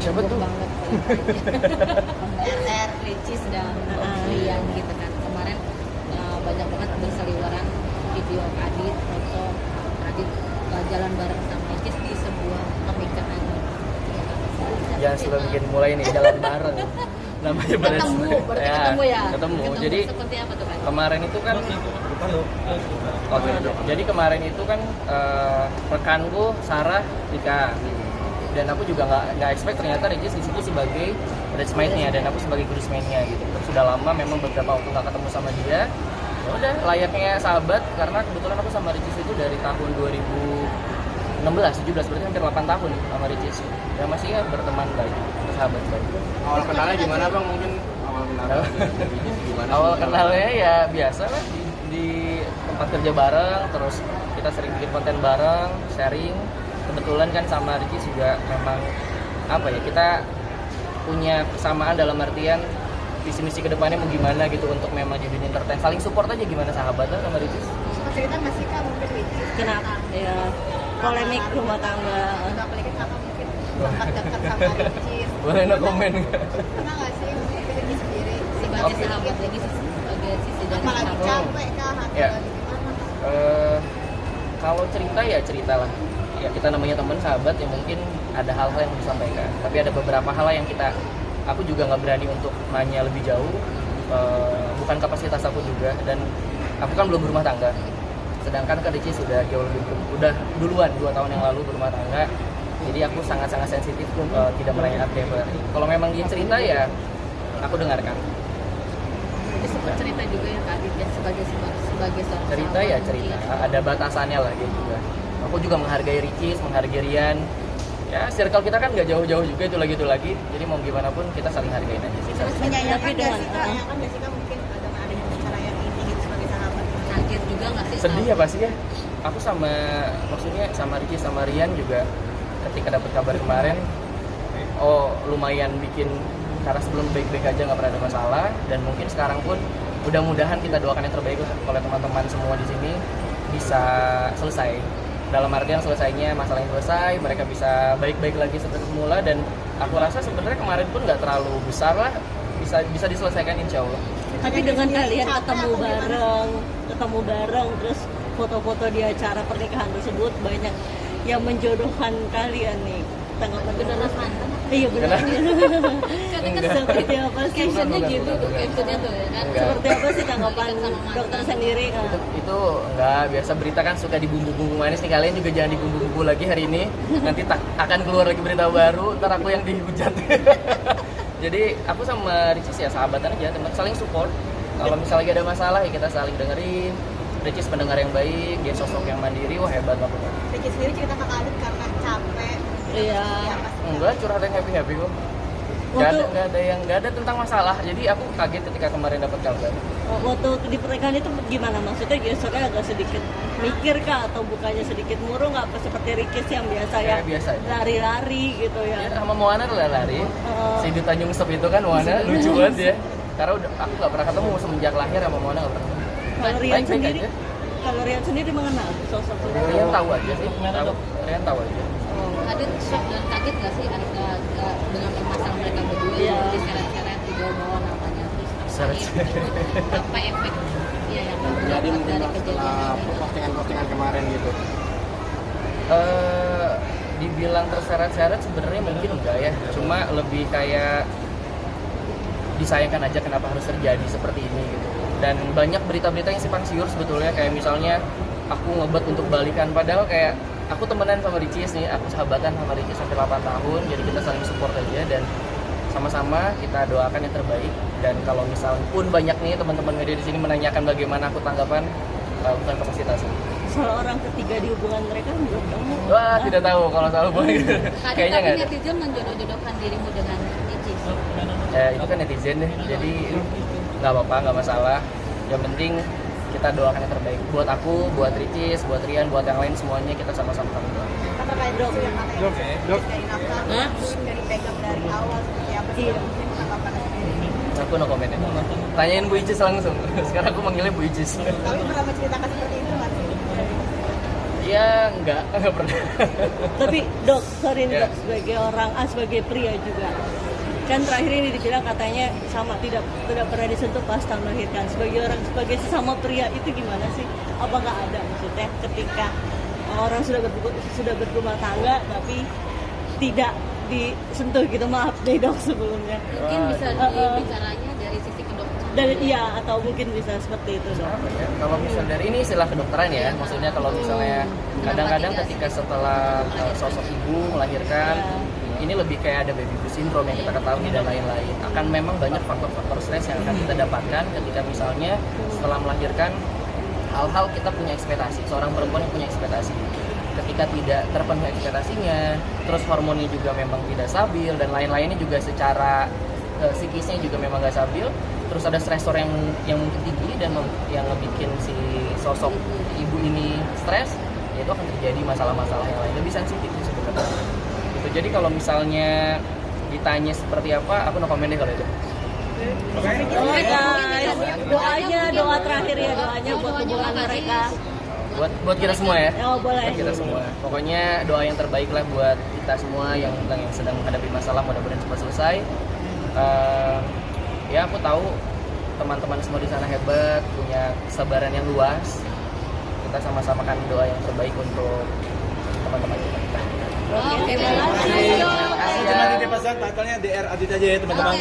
Siapa tuh? banget RR, Ricis dan Rian gitu kan. Kemarin banyak banget berseliweran video Adit, foto Adit jalan bareng sama Ricis di sebuah pernikahan. Jangan suka bikin mulai nih jalan bareng. Namanya Ketemu, berarti ketemu ya? Ketemu. Jadi seperti apa tuh kan? kemarin itu kan Oke, jadi kemarin itu kan rekanku Sarah nikah. Dan aku juga nggak expect ternyata Ricis di situ sebagai bridesmaid-nya dan aku sebagai groomsmaid-nya gitu. Sudah lama memang beberapa waktu nggak ketemu sama dia. Ya udah layaknya sahabat karena kebetulan aku sama Ricis itu dari tahun 2016, 17 berarti hampir 8 tahun sama Ricis. Ya masih ya berteman baik, bersahabat baik. Awal kenalnya gimana bang? Mungkin awal kenalnya gimana? Awal kenalnya ya biasa lah di tempat kerja bareng, terus kita sering bikin konten bareng, sharing. Kebetulan kan sama Ricis juga memang apa ya, kita punya kesamaan dalam artian visi misi kedepannya mau gimana gitu untuk memang jadi entertain, saling support aja gimana sahabatan sama Ricis. Cerita masih kak mungkin Ricis Kenapa? Ya, polemik rumah tangga. nggak apalagi kakak mungkin sempat dekat sama Ricis. Boleh no komen nggak? Pernah nggak sih mungkin Ricis sendiri Sebagai Oke. sahabat lagi sebagai sisi dari apalagi sahabat. capek kah atau Ya. lagi gimana? Kalau cerita ya cerita lah. Ya kita namanya teman sahabat ya mungkin ada hal-hal yang disampaikan. Tapi ada beberapa hal yang aku juga nggak berani untuk nanya lebih jauh. Bukan kapasitas aku juga dan aku kan belum berumah tangga. Sedangkan Kak Ricis sudah jauh lebih udah duluan 2 tahun yang lalu berumah tangga. Jadi aku sangat-sangat sensitif tidak menanyakan dia. Kalau memang dia cerita ya aku dengarkan. Jadi sempat cerita juga ya Kak Adit ya sebagai seorang Cerita sahabat ya cerita, mungkin. ada batasannya lah gitu juga. Aku juga menghargai Ricis, menghargai Rian. Ya circle kita kan nggak jauh-jauh juga itu lagi. Jadi mau gimana pun kita saling hargain aja sih. Menyayangkan Tapi nggak sih kak? dengan- Menyayangkan nggak sih kak mungkin dengan adanya cara yang ini gitu sebagai sahabat? Kaget juga nggak sih? Sedih ya pasti ya. Aku maksudnya sama Ricis sama Rian juga ketika dapat kabar kemarin, lumayan bikin, karena sebelum baik-baik aja nggak pernah ada masalah, dan mungkin sekarang pun mudah-mudahan kita doakan yang terbaik oleh teman-teman semua di sini bisa selesai. Dalam artian selesainya masalahnya selesai, mereka bisa baik-baik lagi seperti semula, dan aku rasa sebenarnya kemarin pun nggak terlalu besar lah, bisa diselesaikan insya Allah. Tapi dengan kalian Capek ketemu bareng, terus foto-foto di acara pernikahan tersebut banyak yang menjodohkan kalian nih. Tanggapan beneran mantan? Iya benar. Enggak. Seperti apa sih? Captionnya gitu tuh, captionnya tuh ya kan. Enggak. Seperti apa sih tanggapan dokter sendiri? Itu enggak, biasa berita kan suka dibumbu-bumbu manis nih, kalian juga jangan dibumbu-bumbu lagi hari ini, nanti akan keluar lagi berita baru, ntar aku yang dihujat. Jadi aku sama Ricis ya sahabatan aja, teman, saling support. Kalau misalnya lagi ada masalah ya kita saling dengerin. Ricis pendengar yang baik, dia sosok yang mandiri, wah hebat aku. Ricis sendiri cerita ke Kak Adit karena capek. Iya. Enggak, curhat yang happy kok. Nggak ada tentang masalah. Jadi aku kaget ketika kemarin dapat kabar. Waktu di pernikahan itu gimana? Maksudnya gesernya agak sedikit mikir kah atau bukannya sedikit murung nggak seperti Ricis yang biasa ya Biasa aja. lari-lari gitu ya? Ya, sama Moana tuh lari. Si di Tanjung Sep itu kan Moana lucu banget ya. Karena aku nggak pernah ketemu semenjak lahir sama Moana, nggak pernah. Kalau Rian sendiri mengenal sosok Rian tahu aja sih. Rian tahu aja. Adit shock dan kaget nggak sih dengan pemasangan mereka berdua yang diseret-seret di bawah namanya terus apa efek ya yang Jadi mungkin dari setelah kejadian ini? postingan kemarin gitu. Dibilang terseret-seret sebenarnya mungkin enggak ya. Cuma lebih kayak disayangkan aja kenapa harus terjadi seperti ini gitu. Dan banyak berita-berita yang simpang siur sebetulnya, kayak misalnya aku ngebet untuk balikan, padahal kayak aku temenan sama Ricis nih, aku sahabatan sama Ricis sampai 8 tahun, jadi kita saling support aja dan sama-sama kita doakan yang terbaik. Dan kalau misalnya pun banyak nih teman-teman media di sini menanyakan bagaimana aku tanggapan, bukan kapasitas. Soal orang ketiga di hubungan mereka menurut kamu? Wah, tidak tahu kalau soal boy. Kayaknya nggak ada. Netizen menjodoh-jodohkan dirimu dengan Ricis. Itu kan netizen deh, jadi nggak apa-apa, nggak masalah. Yang penting kita doakan yang terbaik buat aku, buat Ricis, buat Rian, buat yang lain, semuanya kita sama-sama doa. Kan terkait isu yang katanya dari nafkah dari pegang dari awal seperti apa sih? Mungkin tanggapannya sendiri. Aku no comment ya. Tanyain Bu Icis langsung. Sekarang aku manggilnya Bu Icis. Tapi pernah menceritakan seperti itu nggak sih? Ya enggak pernah. Tapi dok, sorry nih Ya. dok, sebagai pria juga, kan terakhir ini dibilang katanya sama tidak pernah disentuh pasca melahirkan. Sebagai sesama pria itu gimana sih? Apakah ada maksudnya ketika orang sudah berumah tangga tapi tidak disentuh gitu? Maaf deh dok sebelumnya. Mungkin bisa bicaranya dari sisi kedokteran. Iya, atau mungkin bisa seperti itu dok. Apa ya? Kalau misal dari ini istilah kedokteran ya, maksudnya kalau misalnya kadang-kadang ketika setelah sosok ibu melahirkan, ini lebih kayak ada baby blues syndrome yang kita ketahui dan lain-lain. Akan memang banyak faktor-faktor stres yang akan kita dapatkan ketika misalnya setelah melahirkan hal-hal kita punya ekspektasi, seorang perempuan yang punya ekspektasi. Ketika tidak terpenuhi ekspektasinya, terus hormonnya juga memang tidak stabil dan lain-lainnya juga secara psikisnya juga memang gak stabil. Terus ada stresor yang mungkin tinggi dan yang ngebikin si sosok ibu ini stres, ya itu akan terjadi masalah-masalah yang lain lebih sensitif sih sebenarnya. Gitu. Jadi kalau misalnya ditanya seperti apa, aku no comment deh kalau itu. Doa terakhir ya, doanya buat hubungan mereka. Buat kita semua ya. Oh, boleh. Buat kita semua. Pokoknya doa yang terbaik lah buat kita semua yang sedang menghadapi masalah, mudah-mudahan cepat selesai. Ya aku tahu teman-teman semua di sana hebat, punya kesabaran yang luas. Kita sama-sama kan doa yang terbaik untuk teman-teman kita. Oke, terima kasih. Jangan titip pesan, titelnya DR Adit aja ya teman-teman.